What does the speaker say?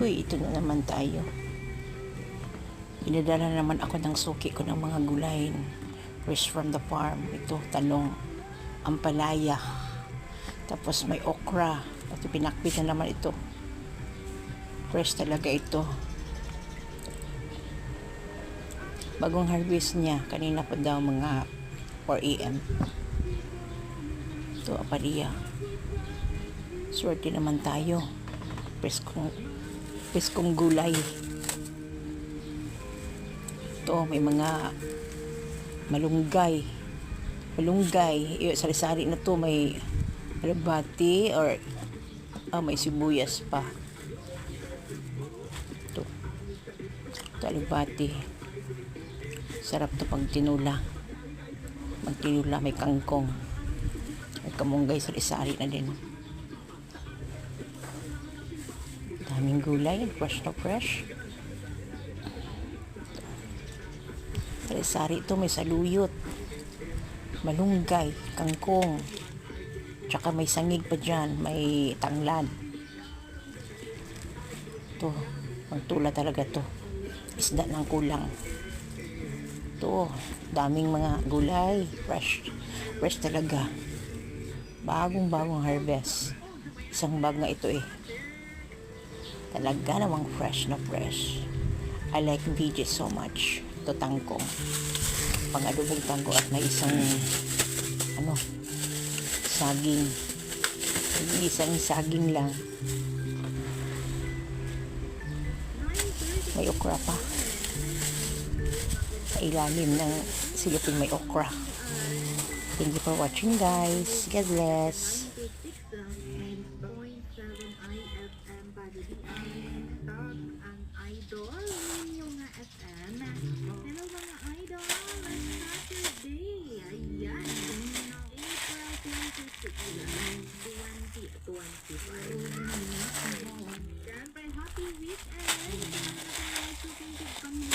Uy, ito na naman tayo. Pinadala naman ako ng suki ko ng mga gulay. Fresh from the farm. Ito, talong, ampalaya. Tapos may okra. At pinakbit na naman ito. Fresh talaga ito. Bagong harvest niya. Kanina pa daw mga 4 AM. Ito, apalaya. Swerte naman tayo. Preskong gulay. Ito, may mga malunggay. Sari-sari na to. May alabati or may sibuyas pa. Ito alabati. Sarap to pag tinula. Magtinula, may kangkong. May kamunggay, sari-sari na din. Daming gulay, fresh na fresh. Sari-sari ito, may saluyot, malunggay, kangkong, tsaka may sangig pa dyan, may tanglad. Ito, magtula talaga to. Isda ng kulang. Ito, daming mga gulay, fresh talaga. Bagong harvest. Isang bag nga ito eh. Talaga namang fresh na fresh. I like veggies so much. Ito tangkong. Pang-adobong tangkong at may isang saging. Isang saging lang. May okra pa. Sa ilalim ng silipin may okra. Thank you for watching, guys. God bless. Ang idol ninyo nga FM. Hello mga idol, Saturday. Ayan, April 26, 2025. Siyempre, happy weekend. Sa mga shooting tip kami